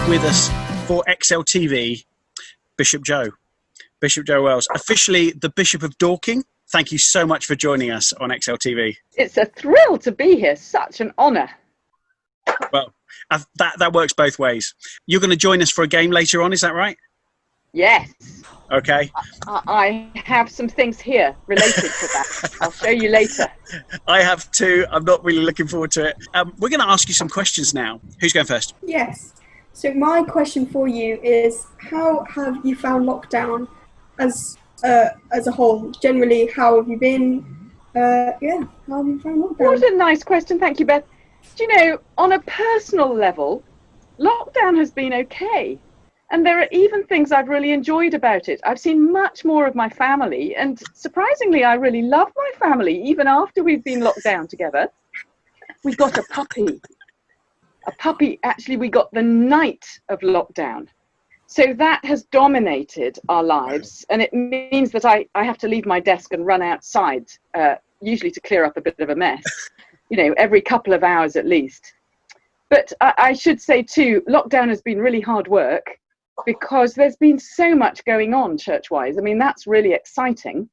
with us for XLTV, Bishop Joe Wells, officially the Bishop of Dorking. Thank you so much for joining us on XLTV. It's a thrill to be here. Such an honour. Well, that works both ways. You're going to join us for a game later on, is that right? Yes. Okay. I have some things here related to that. I'll show you later. I have too. I'm not really looking forward to it. We're going to ask you some questions now. Who's going first? Yes. So my question for you is, how have you found lockdown as a whole? Generally, how have you been? How have you found lockdown? What a nice question. Thank you, Beth. Do you know, on a personal level, lockdown has been okay. And there are even things I've really enjoyed about it. I've seen much more of my family, and surprisingly, I really love my family, even after we've been locked down together. We got a puppy. Actually, we got the night of lockdown. So that has dominated our lives, and it means that I have to leave my desk and run outside, usually to clear up a bit of a mess, every couple of hours at least. But I should say too, lockdown has been really hard work, because there's been so much going on church-wise. I mean, that's really exciting.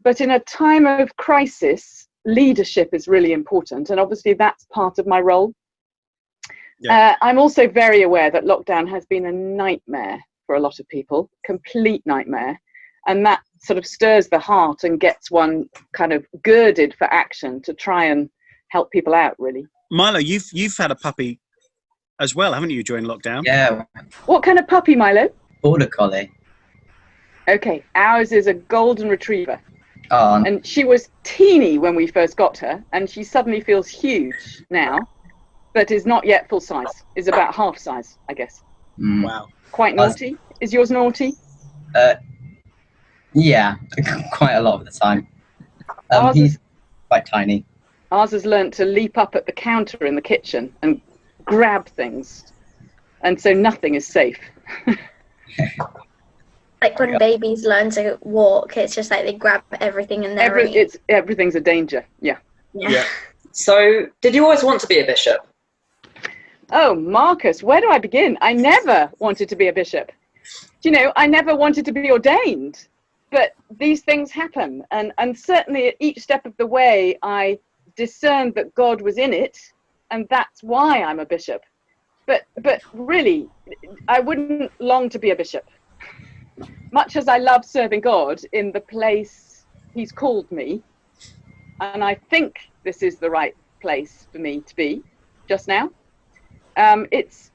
But in a time of crisis, leadership is really important. And obviously that's part of my role. Yeah. I'm also very aware that lockdown has been a nightmare for a lot of people, complete nightmare. And that sort of stirs the heart and gets one kind of girded for action to try and help people out, really. Milo, you've had a puppy as well, haven't you, during lockdown? Yeah. What kind of puppy, Milo? Border Collie. Okay, ours is a golden retriever. Oh. And she was teeny when we first got her, and she suddenly feels huge now, but is not yet full size. Is about half size, I guess. Mm. Wow. Quite naughty. Is yours naughty? Yeah, quite a lot of the time. He's quite tiny. Ours has learnt to leap up at the counter in the kitchen and grab things, and so nothing is safe. Like when babies learn to walk, it's just like they grab everything in their reach. Everything's a danger. Yeah. So did you always want to be a bishop? Oh, Marcus, where do I begin? I never wanted to be a bishop. I never wanted to be ordained, but these things happen, and certainly at each step of the way I discerned that God was in it, and that's why I'm a bishop. But really, I wouldn't long to be a bishop. Much as I love serving God in the place He's called me, and I think this is the right place for me to be just now. It's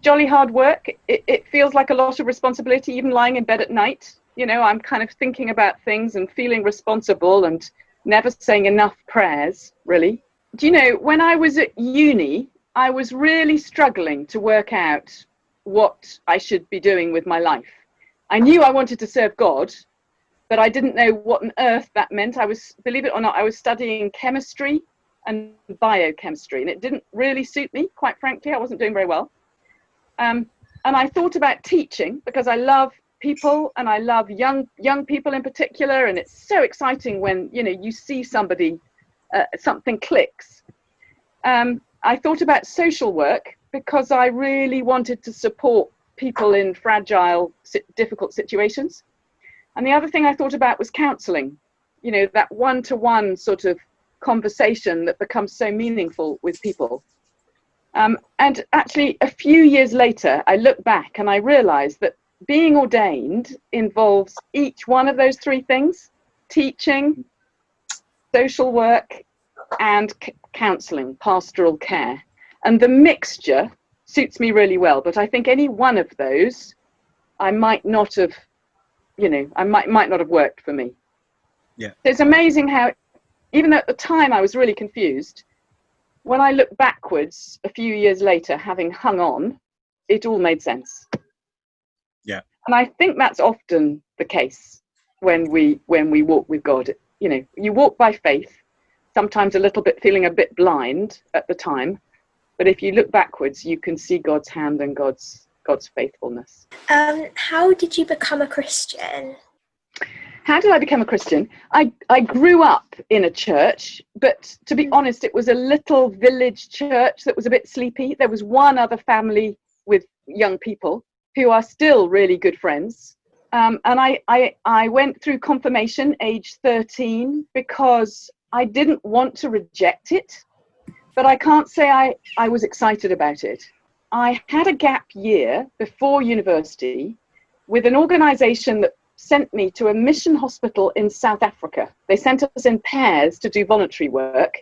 jolly hard work. It feels like a lot of responsibility, even lying in bed at night. I'm kind of thinking about things and feeling responsible and never saying enough prayers, really. Do you know, when I was at uni, I was really struggling to work out what I should be doing with my life. I knew I wanted to serve God, but I didn't know what on earth that meant. Believe it or not, I was studying chemistry and biochemistry, and it didn't really suit me, quite frankly. I wasn't doing very well. And I thought about teaching, because I love people, and I love young people in particular, and it's so exciting when you see somebody, something clicks. I thought about social work, because I really wanted to support people in fragile, difficult situations. And the other thing I thought about was counselling, that one-to-one sort of conversation that becomes so meaningful with people. And actually, a few years later, I look back and I realised that being ordained involves each one of those three things: teaching, social work, and counselling, pastoral care. And the mixture suits me really well. But I think any one of those, I might not have, might not have worked for me. Yeah. So it's amazing how, even though at the time I was really confused, when I look backwards a few years later, having hung on, it all made sense. Yeah. And I think that's often the case when we walk with God. You walk by faith, sometimes a little bit feeling a bit blind at the time, but if you look backwards, you can see God's hand and God's faithfulness. How did you become a Christian? How did I become a Christian? I grew up in a church, but to be honest, it was a little village church that was a bit sleepy. There was one other family with young people who are still really good friends. And I went through confirmation age 13 because I didn't want to reject it, but I can't say I was excited about it. I had a gap year before university with an organization that sent me to a mission hospital in South Africa. They sent us in pairs to do voluntary work.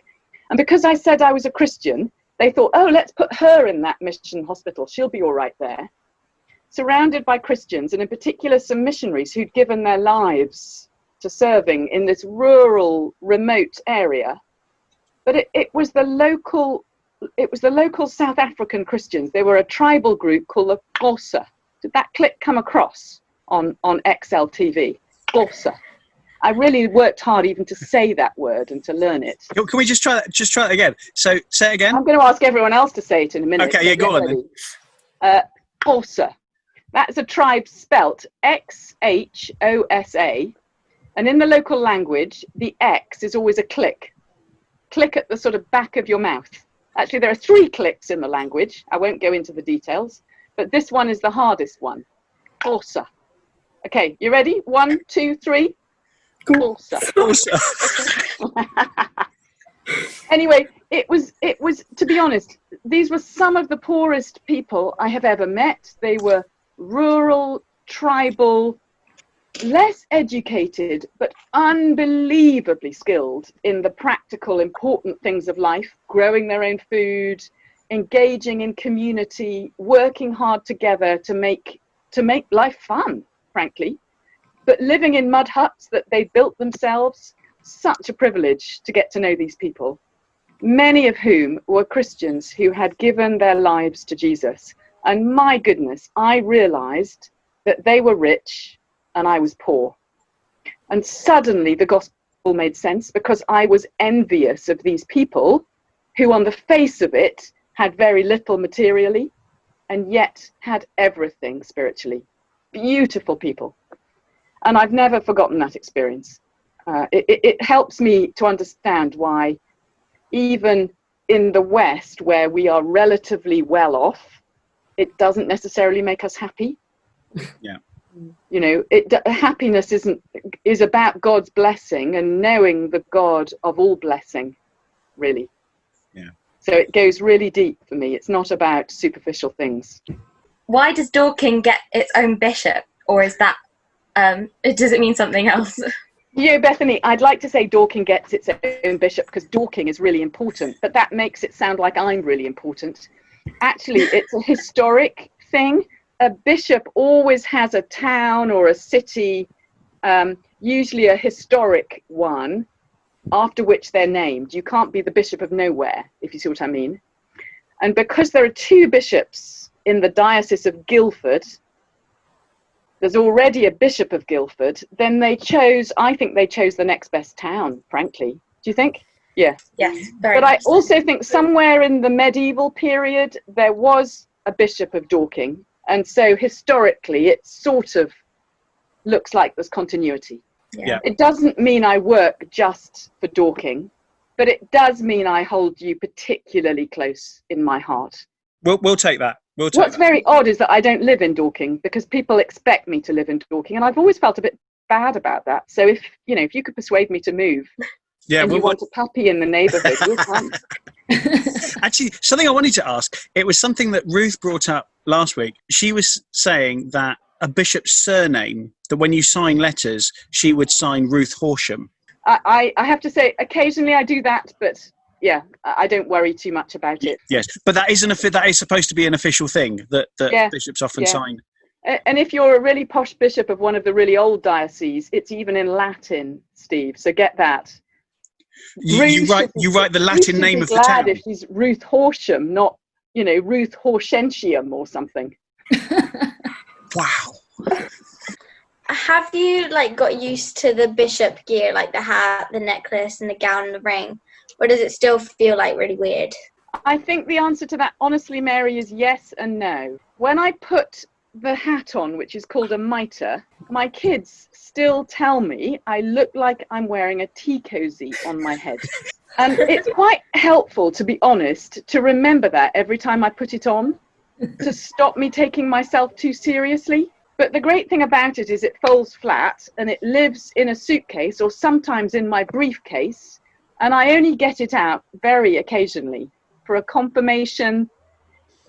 And because I said I was a Christian, they thought, oh, let's put her in that mission hospital. She'll be all right there. Surrounded by Christians, and in particular some missionaries who'd given their lives to serving in this rural, remote area. But it was the local South African Christians. They were a tribal group called the Xhosa. Did that clip come across on XLTV? Xhosa. I really worked hard even to say that word and to learn it. Can we just try that? Just try it again. So say it again. I'm going to ask everyone else to say it in a minute. Okay, yeah, go on then. Xhosa. That's a tribe spelt Xhosa. And in the local language, the X is always a click. Click at the sort of back of your mouth. Actually, there are 3 clicks in the language. I won't go into the details, but this one is the hardest one. Xhosa. Okay, you ready? 1, 2, 3. Xhosa. Anyway, it was, to be honest, these were some of the poorest people I have ever met. They were rural, tribal, less educated, but unbelievably skilled in the practical, important things of life, growing their own food, engaging in community, working hard together to make life fun, frankly, but living in mud huts that they built themselves. Such a privilege to get to know these people, many of whom were Christians who had given their lives to Jesus. And my goodness, I realized that they were rich and I was poor. And suddenly the gospel made sense, because I was envious of these people who on the face of it had very little materially and yet had everything spiritually. Beautiful people. And I've never forgotten that experience. It helps me to understand why even in the West, where we are relatively well off, it doesn't necessarily make us happy. Yeah. You know, happiness is about God's blessing and knowing the God of all blessing, really. Yeah. So it goes really deep for me. It's not about superficial things. Why does Dorking get its own bishop, or is that does it mean something else? You know, Bethany, I'd like to say Dorking gets its own bishop because Dorking is really important, but that makes it sound like I'm really important. Actually, it's a historic thing. A bishop always has a town or a city, usually a historic one, after which they're named. You can't be the bishop of nowhere, if you see what I mean. And because there are 2 bishops in the Diocese of Guildford, there's already a bishop of Guildford, then I think they chose the next best town, frankly. Do you think? Yeah. Yes, very But I much so. also think somewhere in the medieval period, there was a bishop of Dorking. And so historically, it sort of looks like there's continuity. Yeah. It doesn't mean I work just for Dorking, but it does mean I hold you particularly close in my heart. We'll take that. What's very odd is that I don't live in Dorking, because people expect me to live in Dorking, and I've always felt a bit bad about that. So if you could persuade me to move, yeah, and you want a puppy in the neighbourhood, you'll come. Actually, something I wanted to ask, it was something that Ruth brought up last week. She was saying that a bishop's surname, that when you sign letters, she would sign Ruth Horsham. I have to say, occasionally I do that, but yeah, I don't worry too much about it. Yes, but that is supposed to be an official thing that Yeah, bishops often yeah. sign. And if you're a really posh bishop of one of the really old dioceses, it's even in Latin, Steve. So get that. You write the Latin name of the town. If she's Ruth Horsham, not Ruth Horsensium or something. Wow. Have you got used to the bishop gear, like the hat, the necklace, and the gown and the ring, or does it still feel really weird? I think the answer to that, honestly, Mary, is yes and no. When I put the hat on, which is called a mitre, my kids still tell me I look like I'm wearing a tea cozy on my head. And it's quite helpful, to be honest, to remember that every time I put it on. to stop me taking myself too seriously. But the great thing about it is it folds flat and it lives in a suitcase or sometimes in my briefcase, and I only get it out very occasionally for a confirmation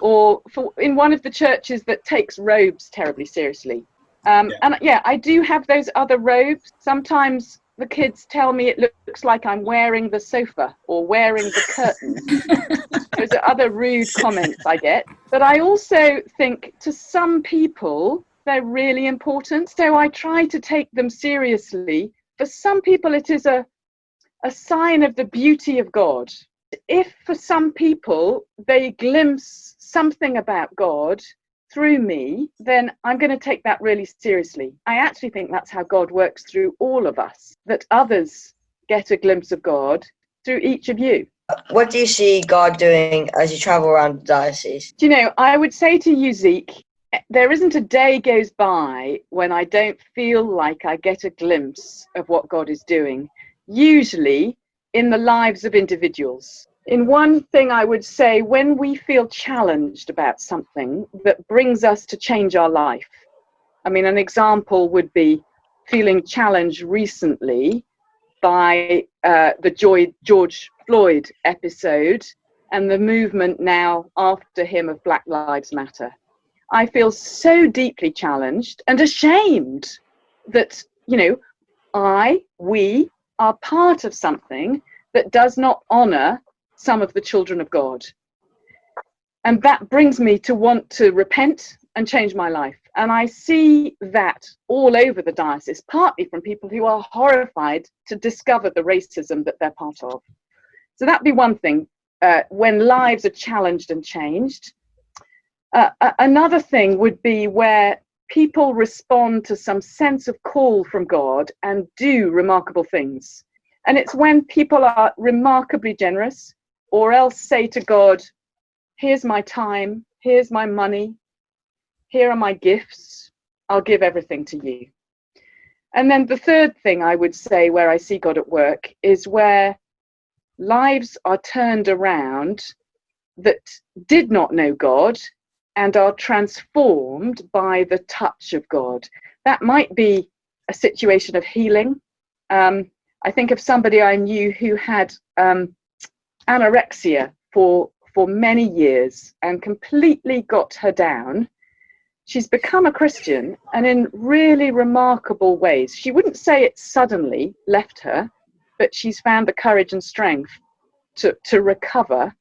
or for in one of the churches that takes robes terribly seriously. And yeah, I do have those other robes. Sometimes the kids tell me it looks like I'm wearing the sofa or wearing the curtains. Those are other rude comments I get. But I also think to some people, they're really important. So I try to take them seriously. For some people, it is a sign of the beauty of God. If for some people, they glimpse something about God through me, then I'm going to take that really seriously. I actually think that's how God works through all of us, that others get a glimpse of God through each of you. What do you see God doing as you travel around the diocese? Do you know, I would say to you, Zeke, there isn't a day goes by when I don't feel like I get a glimpse of what God is doing, usually in the lives of individuals. In one thing I would say, when we feel challenged about something that brings us to change our life. I mean, an example would be feeling challenged recently by the George Floyd episode and the movement now after him of Black Lives Matter. I feel so deeply challenged and ashamed that, you know, we are part of something that does not honour some of the children of God. And that brings me to want to repent and change my life. And I see that all over the diocese, partly from people who are horrified to discover the racism that they're part of. So that'd be one thing, when lives are challenged and changed. Another thing would be where people respond to some sense of call from God and do remarkable things. And it's when people are remarkably generous, or else say to God, here's my time, here's my money, here are my gifts, I'll give everything to you. And then the third thing I would say where I see God at work is where lives are turned around that did not know God and are transformed by the touch of God. That might be a situation of healing. I think of somebody I knew who had anorexia for many years and completely got her down. She's become a Christian, and in really remarkable ways. She wouldn't say it suddenly left her, but she's found the courage and strength to recover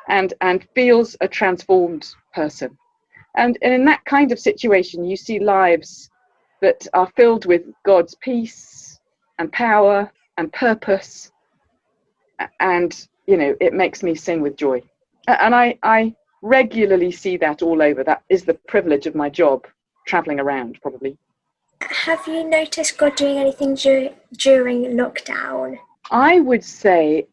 and feels a transformed person. And in that kind of situation, you see lives that are filled with God's peace and power and purpose. And, you know, it makes me sing with joy. And I regularly see that all over. That is the privilege of my job, traveling around, probably. Have you noticed God doing anything during lockdown? I would say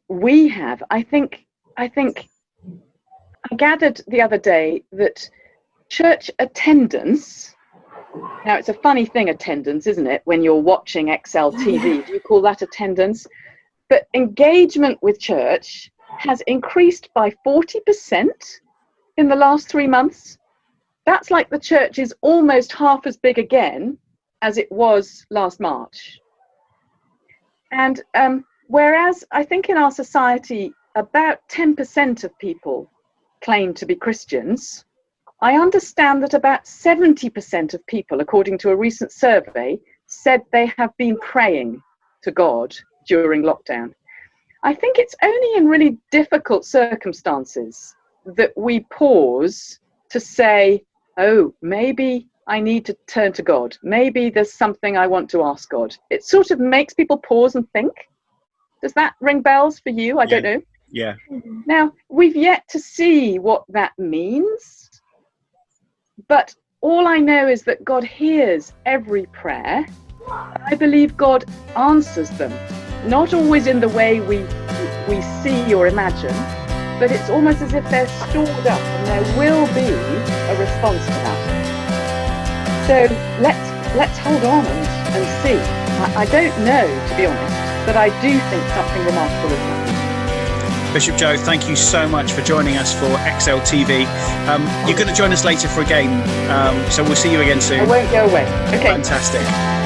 we have. I think I gathered the other day that church attendance, now it's a funny thing, attendance, isn't it? When you're watching XLTV, do you call that attendance? But engagement with church has increased by 40% in the last 3 months. That's like the church is almost half as big again as it was last March. And whereas I think in our society, about 10% of people claim to be Christians, I understand that about 70% of people, according to a recent survey, said they have been praying to God during lockdown. I think it's only in really difficult circumstances that we pause to say, oh, maybe I need to turn to God. Maybe there's something I want to ask God. It sort of makes people pause and think. Does that ring bells for you? I don't know. Yeah. Now, we've yet to see what that means. But all I know is that God hears every prayer. I believe God answers them. Not always in the way we see or imagine, but it's almost as if they're stored up and there will be a response to that. So let's hold on and see. I don't know, to be honest, but I do think something remarkable is happening. Bishop Joe, thank you so much for joining us for XLTV. You're going to join us later for a game, so we'll see you again soon. I won't go away. Okay. Fantastic.